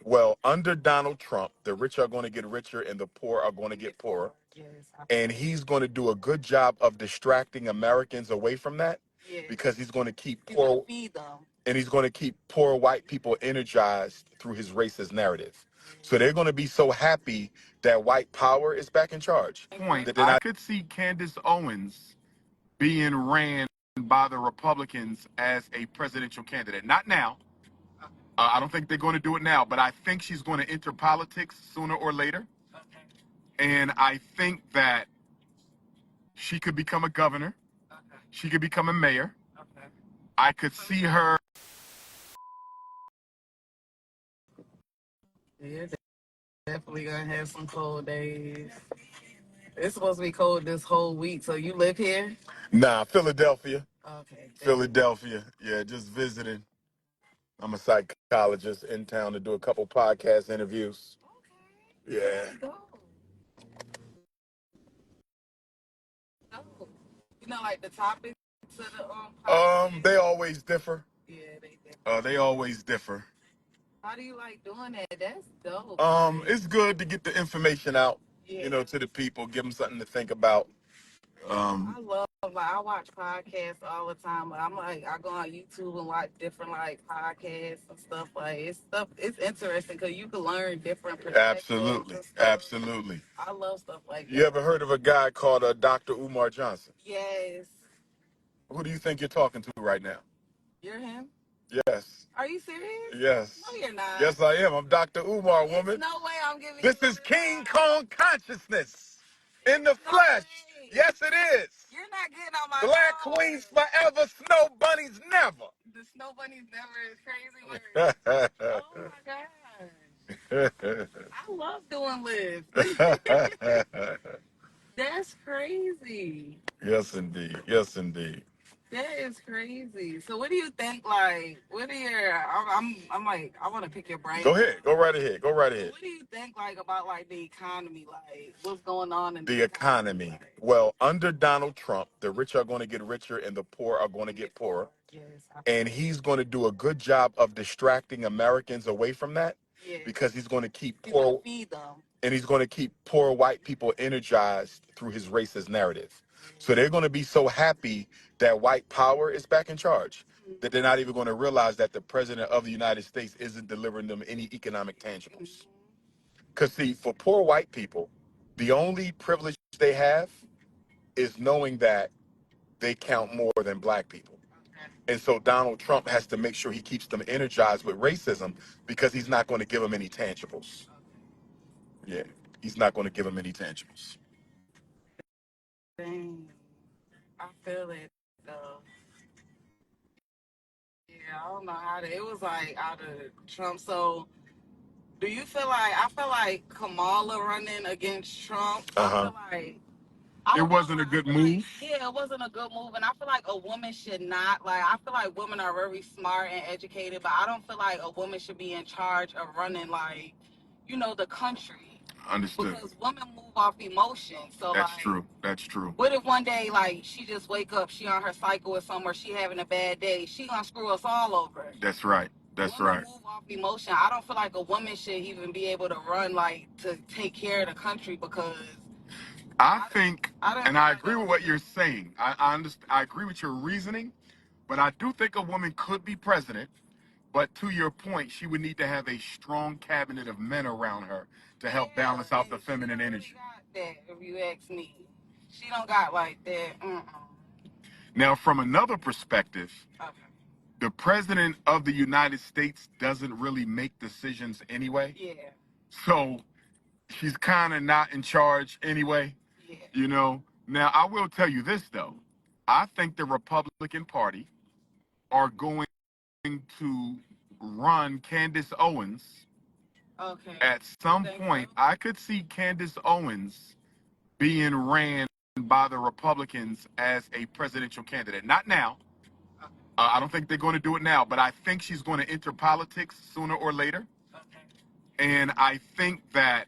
Well, under Donald Trump, the rich are going to get richer and the poor are going to get poorer. Yes. And he's going to do a good job of distracting Americans away from that because he's going to keep poor feed them. and he's going to keep poor white people energized through his racist narrative. So they're going to be so happy that white power is back in charge. Point, I could see Candace Owens being ran by the Republicans as a presidential candidate. Not now. I don't think they're going to do it now, but I think she's going to enter politics sooner or later. And I think that she could become a governor. She could become a mayor. I could see her. Yeah, definitely gonna have some cold days. It's supposed to be cold this whole week. So you live here? Nah, Philadelphia. Okay. Philadelphia. Yeah, just visiting. I'm a psychologist in town to do a couple podcast interviews. Okay. Yeah. Go. Go. You know, like the topics of the podcast? They always differ. Yeah, they differ. They always differ. How do you like doing that? That's dope. It's good to get the information out, Yeah. to the people, give them something to think about. I love, like, I watch podcasts all the time. But I'm like, I go on YouTube and watch different like podcasts and stuff. Like it's interesting because you can learn different perspectives. Absolutely, and stuff. absolutely. I love stuff like that. You ever heard of a guy called Dr. Umar Johnson? Yes. Who do you think you're talking to right now? You're him? Yes. Are you serious? Yes. No, you're not. Yes, I am. I'm Dr. Umar, woman. There's no way I'm giving This you is King Kong consciousness in the flesh. way. Yes, it is. You're not getting on my Black phone. queens forever, snow bunnies never. The snow bunny's never is crazy word. Oh my gosh. I love doing lists. That's crazy. Yes, indeed. Yes, indeed. That is crazy. So what do you think, like, what are your, I'm like, I want to pick your brain. Go ahead. Go right ahead. Go right ahead. What do you think, like, about, like, the economy? Like, what's going on in The economy. Like, Well, under Donald Trump, the rich are going to get richer and the poor are going to get poorer. yes. And he's going to do a good job of distracting Americans away from that because he's going to keep poor feed them. and he's going to keep poor white people energized through his racist narrative. So they're going to be so happy that white power is back in charge that they're not even going to realize that the president of the United States isn't delivering them any economic tangibles. Because, see, for poor white people, the only privilege they have is knowing that they count more than black people. And so Donald Trump has to make sure he keeps them energized with racism because he's not going to give them any tangibles. Yeah, he's not going to give them any tangibles. Dang. I feel it, though. Yeah, I don't know how to, it was like out of Trump. So do you feel like, I feel like Kamala running against Trump, I feel like, It wasn't a good move. Yeah, it wasn't a good move. And I feel like a woman should not, like, I feel like women are very smart and educated, but I don't feel like a woman should be in charge of running, like, the country. Understood. Because women move off emotion. So That's like, true. That's true. what if one day, like, she just wake up, she on her cycle or somewhere, she having a bad day, she gonna screw us all over. That's right. That's Women right. move off emotion. I don't feel like a woman should even be able to run, like, to take care of the country because I think, I and I agree with what you're saying. I understand. I agree with your reasoning, but I do think a woman could be president. But to your point, she would need to have a strong cabinet of men around her to help balance out the feminine energy. got that, if you ask me. She don't got like that. Now, from another perspective, Okay. the president of the United States doesn't really make decisions anyway. Yeah. So she's kind of not in charge anyway. Yeah. Now, I will tell you this, though. I think the Republican Party are going to run Candace Owens. Okay. At some point, I could see Candace Owens being ran by the Republicans as a presidential candidate. Not now. I don't think they're going to do it now, but I think she's going to enter politics sooner or later. Okay. And I think that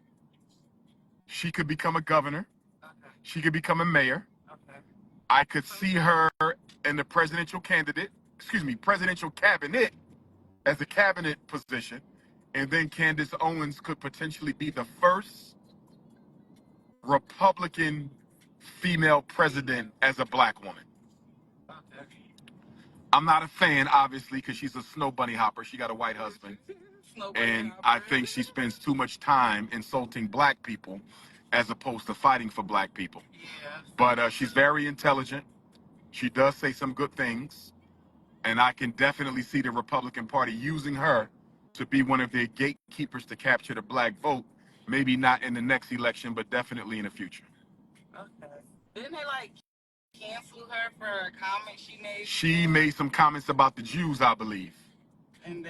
she could become a governor. Okay. She could become a mayor. Okay. I could see her in the presidential cabinet as a cabinet position. And then Candace Owens could potentially be the first Republican female president as a black woman. I'm not a fan, obviously, because she's a snow bunny hopper. She got a white husband. And I think she spends too much time insulting black people as opposed to fighting for black people. But she's very intelligent. She does say some good things. And I can definitely see the Republican Party using her to be one of their gatekeepers to capture the black vote. Maybe not in the next election, but definitely in the future. Okay. Didn't they like cancel her for a comment she made? She made some comments about the Jews, I believe. And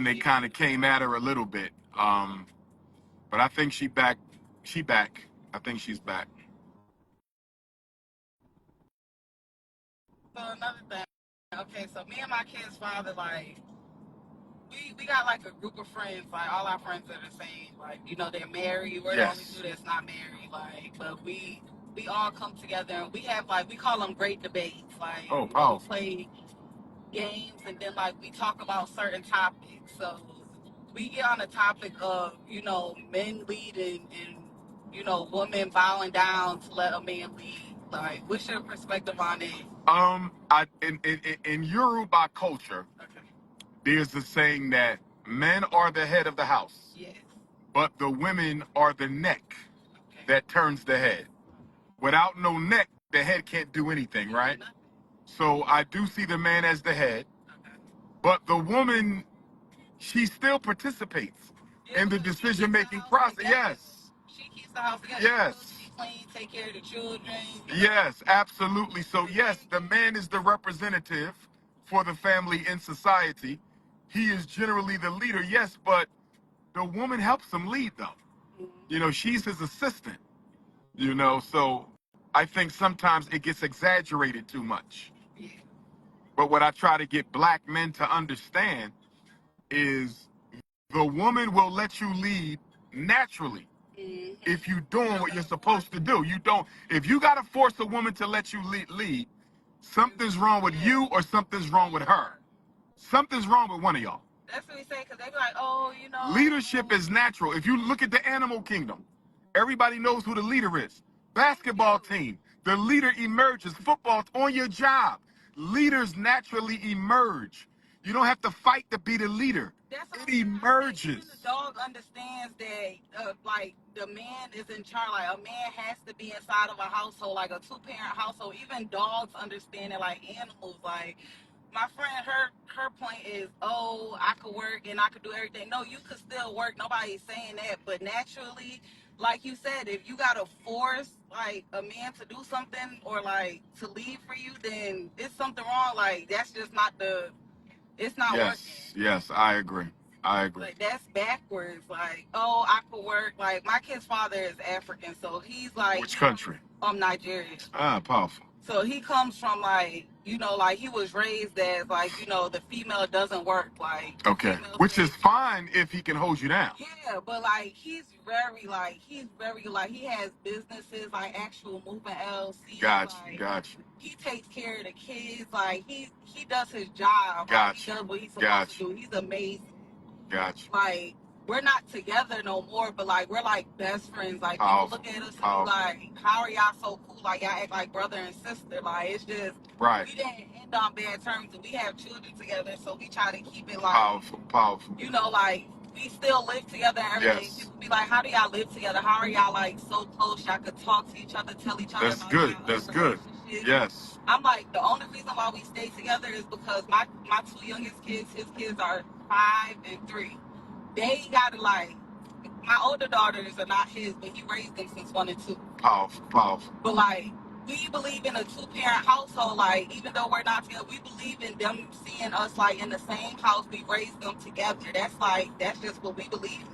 they kind of came at her a little bit. But I think she back. She back. I think she's back. So another thing. Okay, so me and my kid's father, like, we got like a group of friends, like all our friends are the same. Like, you know, they're married. We're the only two that's not married. Like, but we all come together and we have like, we call them great debates. Like, oh, powerful. We play games and then like we talk about certain topics. So we get on the topic of, you know, men leading and you know, women bowing down to let a man lead. Like, what's your perspective on it? In Yoruba culture, okay, there's a saying that men are the head of the house. Yes. But the women are the neck, okay, that turns the head. Without no neck, the head can't do anything, right? So I do see the man as the head, okay, but the woman, she still participates in the decision-making process. Yes. She keeps the house together. Yes. She clean, take care of the children. Yes, absolutely. So yes, the man is the representative for the family in society. He is generally the leader, yes, but the woman helps him lead though. You know, she's his assistant, you know, so I think sometimes it gets exaggerated too much. But what I try to get black men to understand is the woman will let you lead naturally if you're doing what you're supposed to do. You don't, if you got to force a woman to let you lead, something's wrong with you or something's wrong with her. Something's wrong with one of y'all. That's what we say, because they be like, oh, you know. Leadership is natural. If you look at the animal kingdom, everybody knows who the leader is. Basketball team, the leader emerges. Football, on your job, leaders naturally emerge. You don't have to fight to be the leader. It emerges. Even the dog understands that, like, the man is in charge. Like, a man has to be inside of a household, like a two-parent household. Even dogs understand it, like animals. Like, my friend, her point is, oh, I could work and I could do everything. No, you could still work. Nobody's saying that. But naturally, like you said, if you got to force, like, a man to do something or, like, to leave for you, then it's something wrong. Like, that's just not it's not working. Yes, I agree. Like, that's backwards. Like, oh, I could work. Like, my kid's father is African, so he's like... Which country? Nigeria. Ah, powerful. So he comes from, like, you know, like, he was raised as, like, you know, the female doesn't work. Like, okay, which is fine if he can hold you down. Yeah, but, like, he's very, like, he has businesses, like, actual moving LLC. Gotcha. He takes care of the kids. Like, he does his job. Gotcha. Like, he does what he's supposed to do. He's amazing. Gotcha. Like, we're not together no more, but, like, we're, like, best friends. Like, people look at us and be like, how are y'all so cool? Like, y'all act like brother and sister. Like, it's just, right. We didn't end on bad terms, and we have children together, so we try to keep it, like, powerful. You know, like, we still live together and everything. Yes. People be like, how do y'all live together? How are y'all, like, so close? Y'all could talk to each other, tell each other about good. That's good. Yes. I'm like, the only reason why we stay together is because my two youngest kids, his kids are 5 and 3. They gotta, like, my older daughters are not his, but he raised them since 1 and 2. Powerful. But, like, we believe in a two-parent household. Like, even though we're not together, we believe in them seeing us, like, in the same house. We raised them together. That's, like, that's just what we believe in.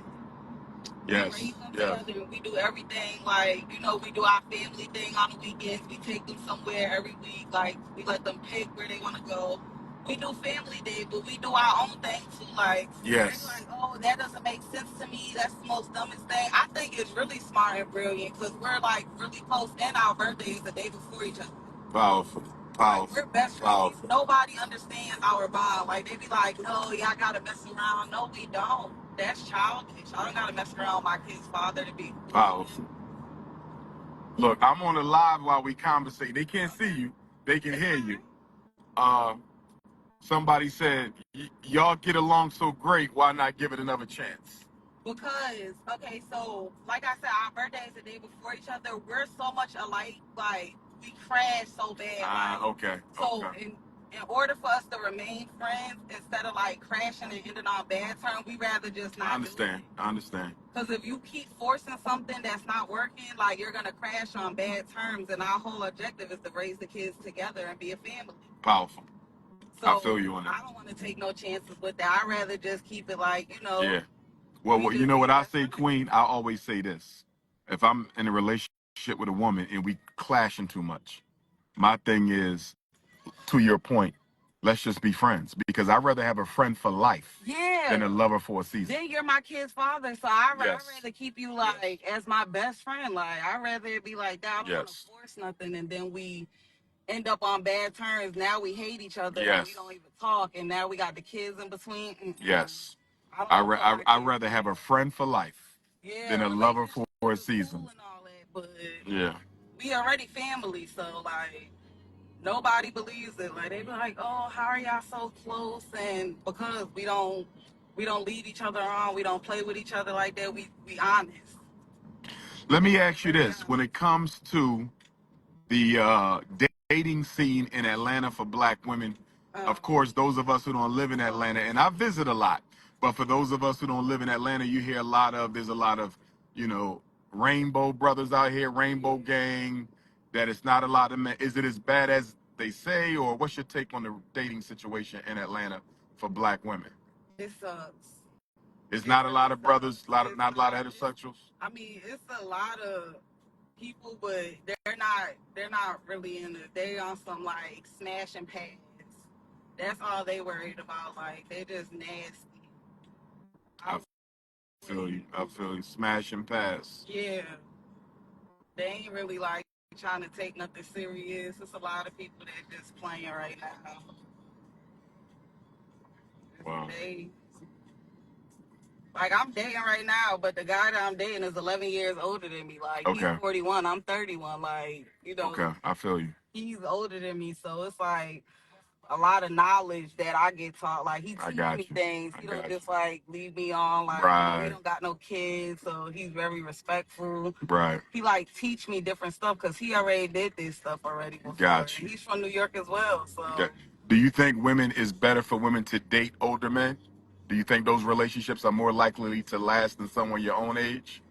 Yes. We raise them together, and we do everything. Like, you know, we do our family thing on the weekends. We take them somewhere every week. Like, we let them pick where they want to go. We do family day, but we do our own thing too. Like, yes. Like, oh, that doesn't make sense to me. That's the most dumbest thing. I think it's really smart and brilliant because we're, like, really close, and our birthday is the day before each other. Powerful. Like, we're best friends. Nobody understands our bond. Like, they be like, no, y'all gotta mess around. No, we don't. that's childish. I don't gotta mess around with my kid's father to be. Powerful. Look, I'm on the live while we conversate. They can't see you. They can hear you. Somebody said, y'all get along so great, why not give it another chance? Because, okay, so, like I said, our birthdays the day before each other. We're so much alike. Like, we crash so bad. Okay. So, in order for us to remain friends, instead of, like, crashing and ending on bad terms, we rather just not I understand. Because if you keep forcing something that's not working, like, you're going to crash on bad terms. And our whole objective is to raise the kids together and be a family. Powerful. So, I feel you on that. I don't want to take no chances with that. I'd rather just keep it like, you know. Yeah. Well, you know what I say, Queen? I always say this. If I'm in a relationship with a woman and we clashing too much, my thing is, to your point, let's just be friends. Because I'd rather have a friend for life than a lover for a season. Then you're my kid's father, so I'd rather keep you, like, as my best friend. Like, I'd rather it be like that. I don't want to force nothing, and then we end up on bad terms. Now we hate each other, and we don't even talk, and now we got the kids in between. Yes. I'd rather have a friend for life than a lover for a season. And all that, but we already family, so, like, nobody believes it. Like, they be like, "Oh, how are y'all so close?" And because we don't lead each other on, we don't play with each other like that. We honest. Let me ask you this: when it comes to the dating scene in Atlanta for Black women, of course, those of us who don't live in Atlanta, and I visit a lot, but for those of us who don't live in Atlanta, you hear there's a lot of, rainbow brothers out here, rainbow gang. That it's not a lot of men. Is it as bad as they say, or what's your take on the dating situation in Atlanta for Black women? It sucks. It's not a lot of brothers, not a lot of heterosexuals. I mean, it's a lot of people, but they're not really in it. They on some, like, smash and pass. That's all they worried about. Like, they just nasty. I feel you. Smash and pass. Yeah. They ain't really, like, trying to take nothing serious. It's a lot of people that just playing right now. Wow. Like, I'm dating right now, but the guy that I'm dating is 11 years older than me. Like, he's 41, I'm 31. Like, Okay, I feel you. He's older than me, so it's like a lot of knowledge that I get taught. Like, he teaches me things. He don't just, like, leave me on. Like, he don't got no kids, so he's very respectful. Right. He, like, teach me different stuff because he already did this stuff already before. Got you. He's from New York as well, so. Do you think it's better for women to date older men? Do you think those relationships are more likely to last than someone your own age?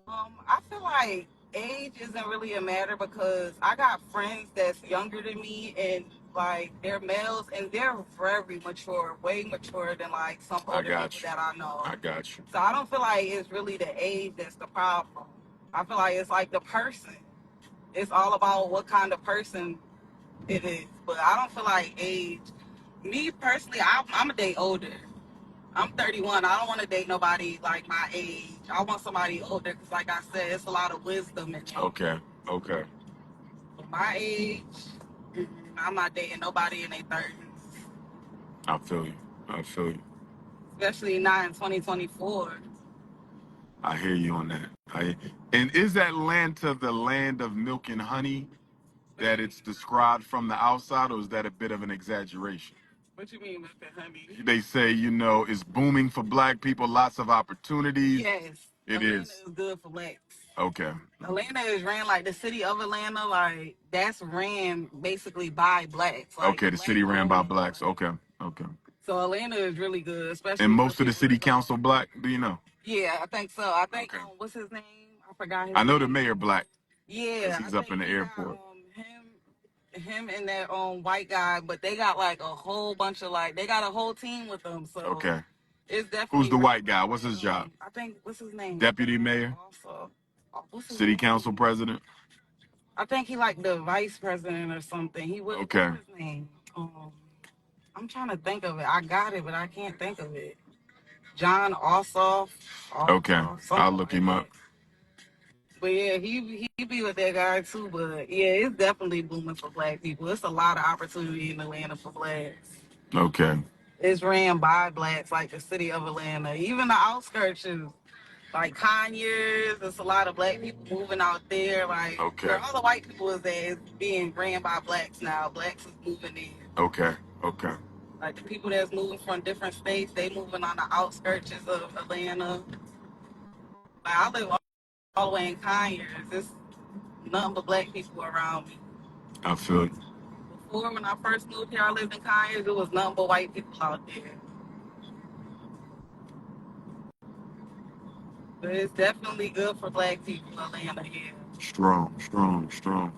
I feel like age isn't really a matter because I got friends that's younger than me and, like, they're males and they're very mature, way mature than, like, some older people that I know. I got you. So I don't feel like it's really the age that's the problem. I feel like it's, like, the person. It's all about what kind of person it is. But I don't feel like age. Me personally, I'm a day older. I'm 31. I don't want to date nobody like my age. I want somebody older because, like I said, it's a lot of wisdom in it. Okay. But my age, I'm not dating nobody in their 30s. I feel you. Especially not in 2024. I hear you on that. And is Atlanta the land of milk and honey that it's described from the outside, or is that a bit of an exaggeration? What you mean, Mr. Honey? They say, it's booming for Black people, lots of opportunities. Yes. Atlanta is good for Blacks. Okay. Atlanta is ran, like, the city of Atlanta, like, that's ran basically by Blacks. Like, okay, the city ran by Blacks. Okay. So Atlanta is really good, especially. And most of the city council Black, do you know? Yeah, I think so. I think, what's his name? I forgot his name. I know the mayor Black. Yeah. He's up in the airport. Him and that white guy, but they got, like, a whole bunch of, like, they got a whole team with them. So okay. It's definitely. Who's the white guy? What's his job? I think, what's his name? Deputy mayor? Also. City council president? I think he, like, the vice president or something. He would. Okay. What's his name? I'm trying to think of it. I got it, but I can't think of it. John Ossoff. Okay, I'll look him up. But yeah, he be with that guy too. But yeah, it's definitely booming for Black people. It's a lot of opportunity in Atlanta for Blacks. Okay. It's ran by blacks, like the city of Atlanta. Even the outskirts is like Conyers. There's a lot of black people moving out there. Like Okay. where all the white people is at is being ran by blacks now. Blacks is moving in. Okay. Okay. Like the people that's moving from different states, they moving on the outskirts of Atlanta. Like I live all the way in Conyers. There's nothing but black people around me. I feel it. Before, when I first moved here, I lived in Conyers. It was nothing but white people out there. But it's definitely good for black people, Atlanta here. Strong, strong, strong.